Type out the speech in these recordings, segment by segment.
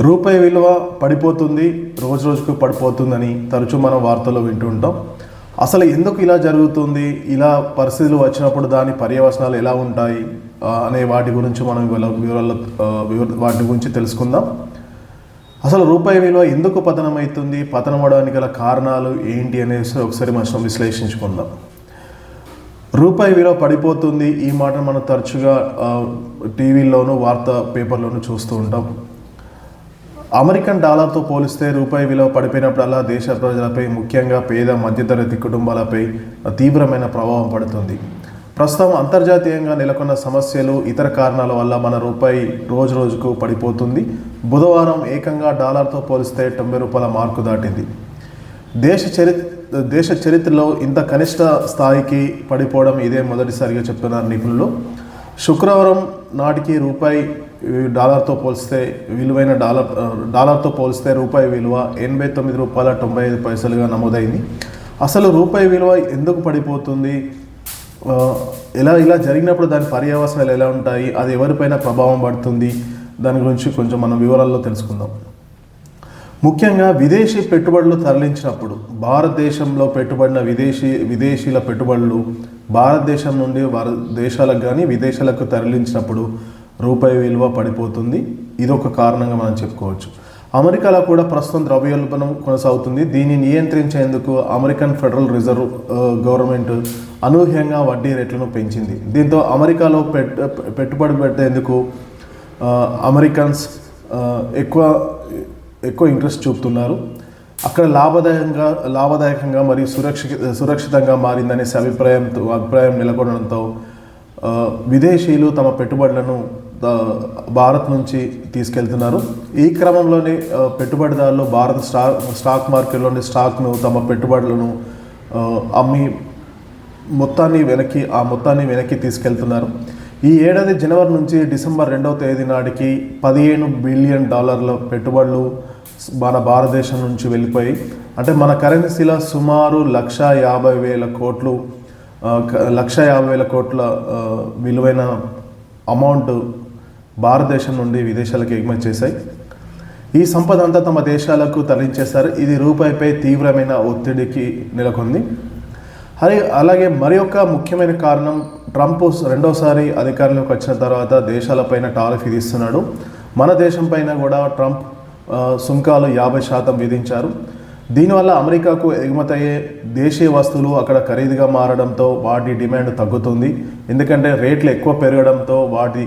రూపాయి విలువ పడిపోతుంది, రోజు రోజుకు పడిపోతుందని తరచూ మనం వార్తల్లో వింటూ ఉంటాం. అసలు ఎందుకు ఇలా జరుగుతుంది, ఇలా పరిస్థితులు వచ్చినప్పుడు దాని పర్యవసనాలు ఎలా ఉంటాయి అనే వాటి గురించి మనం వాటి గురించి తెలుసుకుందాం. అసలు రూపాయి విలువ ఎందుకు పతనమవుతుంది, పతనమవడానికి గల కారణాలు ఏంటి అనేసి ఒకసారి మనం విశ్లేషించుకుందాం. రూపాయి విలువ పడిపోతుంది, ఈ మాట మనం తరచుగా టీవీల్లోనూ వార్తా పేపర్లోనూ చూస్తూ ఉంటాం. అమెరికన్ డాలర్తో పోలిస్తే రూపాయి విలువ పడిపోయినప్పుడల్లా దేశ ప్రజలపై, ముఖ్యంగా పేద మధ్యతరగతి కుటుంబాలపై తీవ్రమైన ప్రభావం పడుతుంది. ప్రస్తుతం అంతర్జాతీయంగా నెలకొన్న సమస్యలు, ఇతర కారణాల వల్ల మన రూపాయి రోజు రోజుకు పడిపోతుంది. బుధవారం ఏకంగా డాలర్తో పోలిస్తే 90 రూపాయల మార్కు దాటింది. దేశ చరిత్రలో ఇంత కనిష్ట స్థాయికి పడిపోవడం ఇదే మొదటిసారిగా చెప్తున్నారు నిపుణులు. శుక్రవారం నాటికి రూపాయి డాలర్తో పోలిస్తే డాలర్తో పోలిస్తే రూపాయి విలువ 89 రూపాయల 95 పైసలుగా నమోదైంది. అసలు రూపాయి విలువ ఎందుకు పడిపోతుంది, ఇలా జరిగినప్పుడు దాని పర్యవసనాలు ఎలా ఉంటాయి, అది ఎవరిపైన ప్రభావం పడుతుంది, దాని గురించి కొంచెం మనం వివరాల్లో తెలుసుకుందాం. ముఖ్యంగా విదేశీ పెట్టుబడులు తరలించినప్పుడు, భారతదేశంలో పెట్టుబడిన విదేశీల పెట్టుబడులు భారతదేశం నుండి వారి దేశాలకు కానీ విదేశాలకు తరలించినప్పుడు రూపాయి విలువ పడిపోతుంది. ఇదొక కారణంగా మనం చెప్పుకోవచ్చు. అమెరికాలో కూడా ప్రస్తుతం ద్రవ్యోల్బణం కొనసాగుతుంది. దీన్ని నియంత్రించేందుకు అమెరికన్ ఫెడరల్ రిజర్వ్ గవర్నమెంట్ అనూహ్యంగా వడ్డీ రేట్లను పెంచింది. దీంతో అమెరికాలో పెట్టుబడి పెట్టేందుకు అమెరికన్స్ ఎక్కువ ఇంట్రెస్ట్ చూపుతున్నారు. అక్కడ లాభదాయకంగా మరియు సురక్షితంగా మారిందనే అభిప్రాయం నెలకొనడంతో విదేశీయులు తమ పెట్టుబడులను భారత్ నుంచి తీసుకెళ్తున్నారు. ఈ క్రమంలోనే పెట్టుబడిదారులు భారత స్టాక్ మార్కెట్లోని స్టాక్ను, తమ పెట్టుబడులను అమ్మి మొత్తాన్ని వెనక్కి తీసుకెళ్తున్నారు. ఈ ఏడాది జనవరి నుంచి డిసెంబర్ 2వ తేదీ నాటికి $17 బిలియన్ పెట్టుబడులు మన భారతదేశం నుంచి వెళ్ళిపోయి, అంటే మన కరెన్సీలో సుమారు 1,50,000 కోట్ల విలువైన అమౌంట్ భారతదేశం నుండి విదేశాలకు ఎగుమతి చేశాయి. ఈ సంపద అంతా తమ దేశాలకు తరలించేశారు. ఇది రూపాయిపై తీవ్రమైన ఒత్తిడికి నెలకొంది. అలాగే మరి ఒక ముఖ్యమైన కారణం, ట్రంప్ రెండోసారి అధికారంలోకి వచ్చిన తర్వాత దేశాలపైన టారిఫ్ విధిస్తున్నాడు. మన దేశం పైన కూడా ట్రంప్ సుంకాలు 50% విధించారు. దీనివల్ల అమెరికాకు ఎగుమతయ్యే దేశీయ వస్తువులు అక్కడ ఖరీదుగా మారడంతో వాటి డిమాండ్ తగ్గుతుంది. ఎందుకంటే రేట్లు ఎక్కువ పెరగడంతో వాటి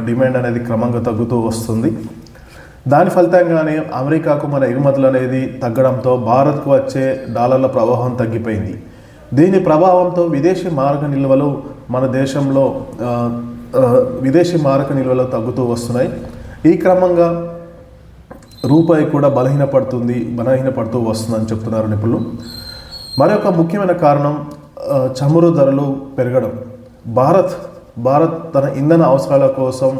డిమాండ్ అనేది క్రమంగా తగ్గుతూ వస్తుంది. దాని ఫలితంగానే అమెరికాకు మన ఎగుమతులు అనేది తగ్గడంతో భారత్కు వచ్చే డాలర్ల ప్రవాహం తగ్గిపోయింది. దీని ప్రభావంతో విదేశీ మారక నిల్వలు మన దేశంలో తగ్గుతూ వస్తున్నాయి. ఈ క్రమంగా రూపాయి కూడా బలహీనపడుతూ వస్తుందని చెప్తున్నారు నిపుణులు. మరొక ముఖ్యమైన కారణం చమురు ధరలు పెరగడం. భారత్ తన ఇంధన అవసరాల కోసం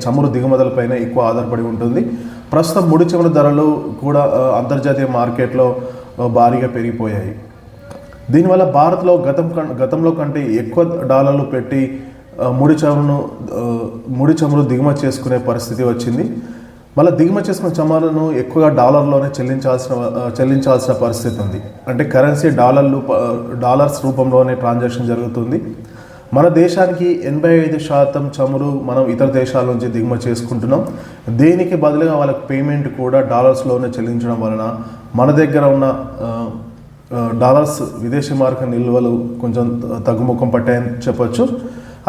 చమురు దిగుమతులపైనే ఎక్కువ ఆధారపడి ఉంటుంది. ప్రస్తుతం ముడి చమురు ధరలు కూడా అంతర్జాతీయ మార్కెట్లో భారీగా పెరిగిపోయాయి. దీనివల్ల భారత్లో గతంలో కంటే ఎక్కువ డాలర్లు పెట్టి ముడి చమురు దిగుమతి చేసుకునే పరిస్థితి వచ్చింది. మళ్ళీ దిగుమతి చేసుకున్న చమురును ఎక్కువగా డాలర్లోనే చెల్లించాల్సిన పరిస్థితి ఉంది. అంటే కరెన్సీ డాలర్స్ రూపంలోనే ట్రాన్సాక్షన్ జరుగుతుంది. మన దేశానికి 85% చమురు మనం ఇతర దేశాల నుంచి దిగుమతి చేసుకుంటున్నాం. దీనికి బదులుగా వాళ్ళకి పేమెంట్ కూడా డాలర్స్లోనే చెల్లించడం వలన మన దగ్గర ఉన్న డాలర్స్ విదేశీ మారక నిల్వలు కొంచెం తగ్గుముఖం పట్టాయని చెప్పొచ్చు.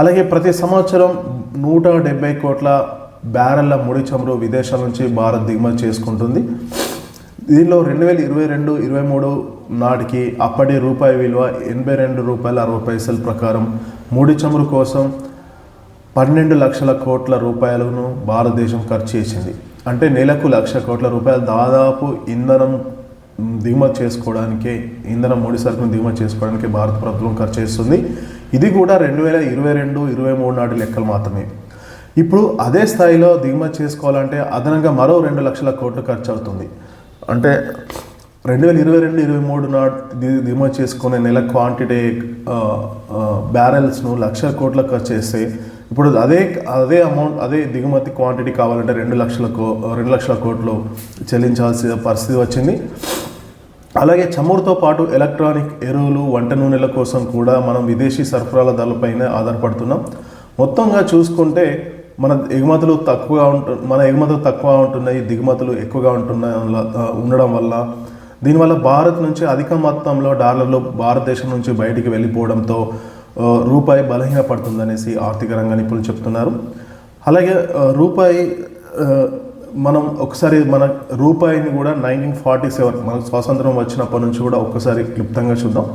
అలాగే ప్రతి సంవత్సరం 170 కోట్ల బ్యారెళ్ల ముడి చమురు విదేశాల నుంచి భారత్ దిగుమతి చేసుకుంటుంది. దీనిలో 2022-23 నాటికి అప్పటి రూపాయి విలువ 82 రూపాయల 60 పైసల ప్రకారం ముడి చమురు కోసం 12 లక్షల కోట్ల రూపాయలను భారతదేశం ఖర్చు చేసింది. అంటే నెలకు 1,00,000 కోట్ల రూపాయలు దాదాపు ఇంధనం ముడి సరుకును దిగుమతి చేసుకోవడానికి భారత ప్రభుత్వం ఖర్చు చేస్తుంది. ఇది కూడా 2022-23 నాటి లెక్కలు మాత్రమే. ఇప్పుడు అదే స్థాయిలో దిగుమతి చేసుకోవాలంటే అదనంగా మరో 2 లక్షల కోట్లు ఖర్చు అవుతుంది. అంటే 2022-23 నాటి దిగుమతి చేసుకునే నెల క్వాంటిటీ బ్యారెల్స్ను 1,00,000 కోట్ల ఖర్చు చేస్తే ఇప్పుడు అదే అమౌంట్, అదే దిగుమతి క్వాంటిటీ కావాలంటే 2 లక్షల కోట్లు చెల్లించాల్సిన పరిస్థితి వచ్చింది. అలాగే చమురుతో పాటు ఎలక్ట్రానిక్ ఎరువులు, వంట నూనెల కోసం కూడా మనం విదేశీ సరఫరాల ధరలపైన ఆధారపడుతున్నాం. మొత్తంగా చూసుకుంటే మన ఎగుమతులు తక్కువ ఉంటున్నాయి, దిగుమతులు ఎక్కువగా ఉండడం వల్ల దీనివల్ల భారత్ నుంచి అధిక మొత్తంలో డాలర్లు భారతదేశం నుంచి బయటికి వెళ్ళిపోవడంతో రూపాయి బలహీనపడుతుందనేసి ఆర్థిక రంగ నిపుణులు చెప్తున్నారు. అలాగే రూపాయి మనం ఒకసారి మన రూపాయిని కూడా 1947 మనకు స్వాతంత్రం వచ్చినప్పటి నుంచి కూడా ఒక్కసారి క్లుప్తంగా చూద్దాం.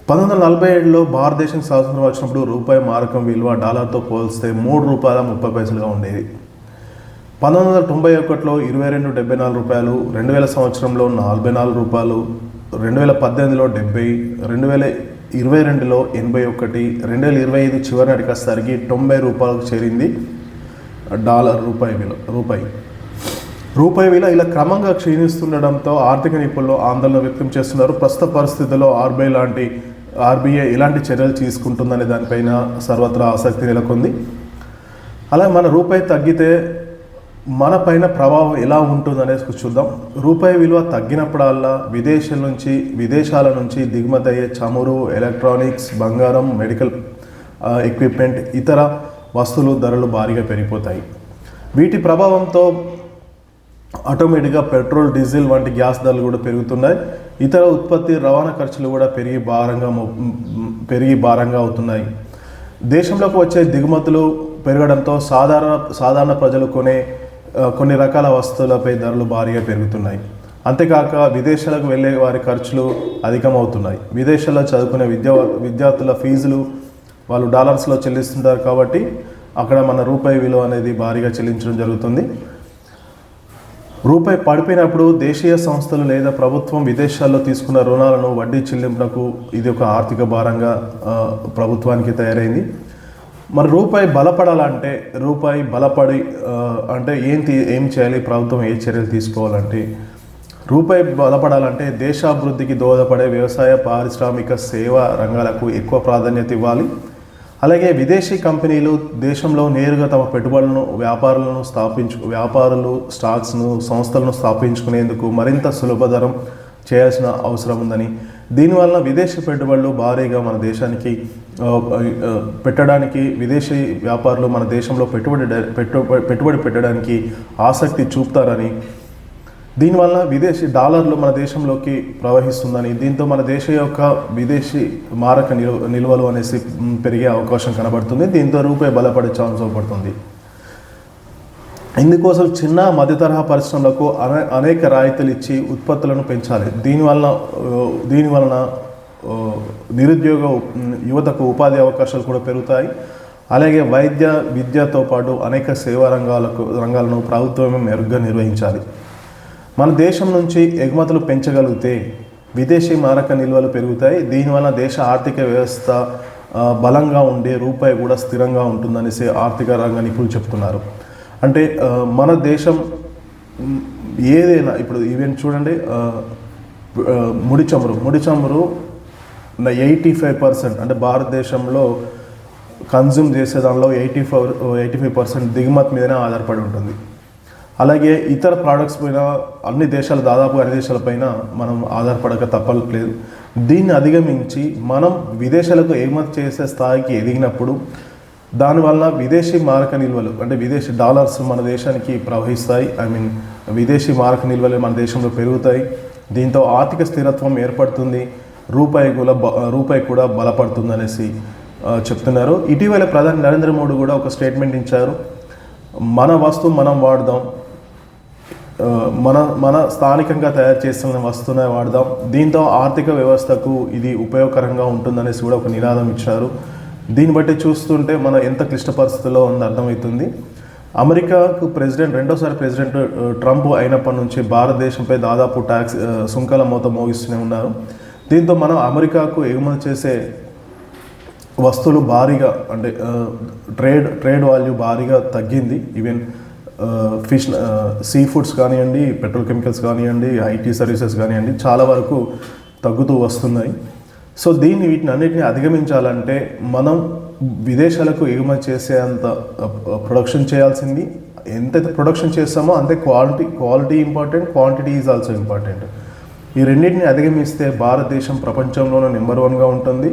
1947లో భారతదేశం స్వాతంత్రం వచ్చినప్పుడు రూపాయి మారకం విలువ డాలర్తో పోలిస్తే ₹3.30 ఉండేది. 1991లో 22.74, 2000 సంవత్సరంలో ₹44, 2018లో 70, 2022లో 81, 2025 చివరి నాటికి వచ్చేసరికి ₹90 చేరింది డాలర్ రూపాయి విలువ ఇలా క్రమంగా క్షీణిస్తుండడంతో ఆర్థిక నిపుణులు ఆందోళన వ్యక్తం చేస్తున్నారు. ప్రస్తుత పరిస్థితుల్లో ఆర్బీఐ ఎలాంటి చర్యలు తీసుకుంటుందనే దానిపైన సర్వత్రా ఆసక్తి నెలకొంది. అలాగే మన రూపాయి తగ్గితే మన పైన ప్రభావం ఎలా ఉంటుందనేసి చూద్దాం. రూపాయి విలువ తగ్గినప్పుడల్లా విదేశాల నుంచి దిగుమతి అయ్యే చమురు, ఎలక్ట్రానిక్స్, బంగారం, మెడికల్ ఎక్విప్మెంట్, ఇతర వస్తువులు ధరలు భారీగా పెరిగిపోతాయి. వీటి ప్రభావంతో ఆటోమేటిక్గా పెట్రోల్, డీజిల్ వంటి గ్యాస్ ధరలు కూడా పెరుగుతున్నాయి. ఇతర ఉత్పత్తి, రవాణా ఖర్చులు కూడా పెరిగి భారంగా అవుతున్నాయి. దేశంలోకి వచ్చే దిగుమతులు పెరగడంతో సాధారణ ప్రజలు కొన్ని రకాల వస్తువులపై ధరలు భారీగా పెరుగుతున్నాయి. అంతేకాక విదేశాలకు వెళ్ళే వారి ఖర్చులు అధికమవుతున్నాయి. విదేశాల్లో చదువుకునే విద్యార్థుల ఫీజులు వాళ్ళు డాలర్స్లో చెల్లిస్తుంటారు కాబట్టి అక్కడ మన రూపాయి విలువ అనేది భారీగా చెల్లించడం జరుగుతుంది. రూపాయి పడిపోయినప్పుడు దేశీయ సంస్థలు లేదా ప్రభుత్వం విదేశాల్లో తీసుకున్న రుణాలను వడ్డీ చెల్లింపునకు ఇది ఒక ఆర్థిక భారంగా ప్రభుత్వానికి తయారైంది. మరి రూపాయి బలపడాలంటే ఏం చేయాలి, ప్రభుత్వం ఏ చర్యలు తీసుకోవాలంటే, రూపాయి బలపడాలంటే దేశాభివృద్ధికి దోహదపడే వ్యవసాయ, పారిశ్రామిక, సేవా రంగాలకు ఎక్కువ ప్రాధాన్యత ఇవ్వాలి. అలాగే విదేశీ కంపెనీలు దేశంలో నేరుగా తమ పెట్టుబడులను, వ్యాపారులు స్టాక్స్ను, సంస్థలను స్థాపించుకునేందుకు మరింత సులభతరం చేయాల్సిన అవసరం ఉందని, దీనివల్ల విదేశీ పెట్టుబడులు భారీగా మన దేశానికి పెట్టడానికి, విదేశీ వ్యాపారులు మన దేశంలో పెట్టుబడి పెట్టడానికి ఆసక్తి చూపుతారని, దీనివల్ల విదేశీ డాలర్లు మన దేశంలోకి ప్రవహిస్తుందని, దీంతో మన దేశం యొక్క విదేశీ మారక నిల్వలు అనేసి పెరిగే అవకాశం కనబడుతుంది. దీంతో రూపాయి బలపడే ఛాన్స్ పడుతుంది. ఇందుకోసం చిన్న మధ్యతరహా పరిశ్రమలకు అనేక రాయితీలు ఇచ్చి ఉత్పత్తులను పెంచాలి. దీనివలన నిరుద్యోగ యువతకు ఉపాధి అవకాశాలు కూడా పెరుగుతాయి. అలాగే విద్యతో పాటు అనేక సేవా రంగాలను ప్రభుత్వమే మెరుగ్గా నిర్వహించాలి. మన దేశం నుంచి ఎగుమతులు పెంచగలిగితే విదేశీ మారక నిల్వలు పెరుగుతాయి. దీనివల్ల దేశ ఆర్థిక వ్యవస్థ బలంగా ఉండే రూపాయి కూడా స్థిరంగా ఉంటుందనేసి ఆర్థిక రంగ నిపుణులు చెప్తున్నారు. అంటే మన దేశం ఏదైనా ఇప్పుడు ఈవెన్ చూడండి, ముడి చమురు 85% అంటే భారతదేశంలో కన్జ్యూమ్ చేసే దానిలో 85% దిగుమతి మీదనే ఆధారపడి ఉంటుంది. అలాగే ఇతర ప్రోడక్ట్స్ పైన దాదాపు అన్ని దేశాలపైన మనం ఆధారపడక తప్పలేదు. దీన్ని అధిగమించి మనం విదేశాలకు ఎగుమతి చేసే స్థాయికి ఎదిగినప్పుడు దానివల్ల విదేశీ మారక నిల్వలు అంటే విదేశీ డాలర్స్ మన దేశానికి ప్రవహిస్తాయి. విదేశీ మారక నిల్వలు మన దేశంలో పెరుగుతాయి. దీంతో ఆర్థిక స్థిరత్వం ఏర్పడుతుంది, రూపాయి కూడా బలపడుతుంది అనేసి చెప్తున్నారు. ఇటీవల ప్రధాని నరేంద్ర మోడీ కూడా ఒక స్టేట్మెంట్ ఇచ్చారు. మన వస్తువు మనం వాడదాం, మన స్థానికంగా తయారు చేస్తున్న వస్తువునే వాడదాం, దీంతో ఆర్థిక వ్యవస్థకు ఇది ఉపయోగకరంగా ఉంటుందనేసి కూడా ఒక నినాదం ఇచ్చారు. దీన్ని బట్టి చూస్తుంటే మనం ఎంత క్లిష్ట పరిస్థితుల్లో ఉందో అర్థమవుతుంది. అమెరికాకు రెండోసారి ప్రెసిడెంట్ ట్రంప్ అయినప్పటి నుంచి భారతదేశంపై దాదాపు సుంకాల మోత మోగిస్తూనే ఉన్నారు. దీంతో మనం అమెరికాకు ఎగుమతి చేసే వస్తువులు భారీగా అంటే ట్రేడ్ వాల్యూ భారీగా తగ్గింది. ఈవెన్ సీ ఫుడ్స్ కానివ్వండి, పెట్రోల్ కెమికల్స్ కానివ్వండి, ఐటీ సర్వీసెస్ కానివ్వండి, చాలా వరకు తగ్గుతూ వస్తున్నాయి. సో వీటిని అన్నిటిని అధిగమించాలంటే మనం విదేశాలకు ఎగుమతి చేసే అంత ప్రొడక్షన్ చేయాల్సింది. ఎంతైతే ప్రొడక్షన్ చేస్తామో అంతే quality important, quantity is also important. ఈ రెండింటిని అధిగమిస్తే భారతదేశం ప్రపంచంలోనే నెంబర్ 1గా ఉంటుంది.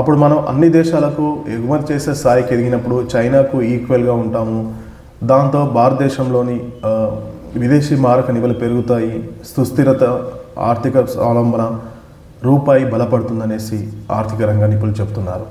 అప్పుడు మనం అన్ని దేశాలకు ఎగుమతి చేసే స్థాయికి ఎదిగినప్పుడు చైనాకు ఈక్వల్గా ఉంటాము. దాంతో భారతదేశంలోని విదేశీ మారక నిల్వలు పెరుగుతాయి, సుస్థిరత, ఆర్థిక స్వావలంబన, రూపాయి బలపడుతుందనేసి ఆర్థిక రంగ నిపుణులు చెప్తున్నారు.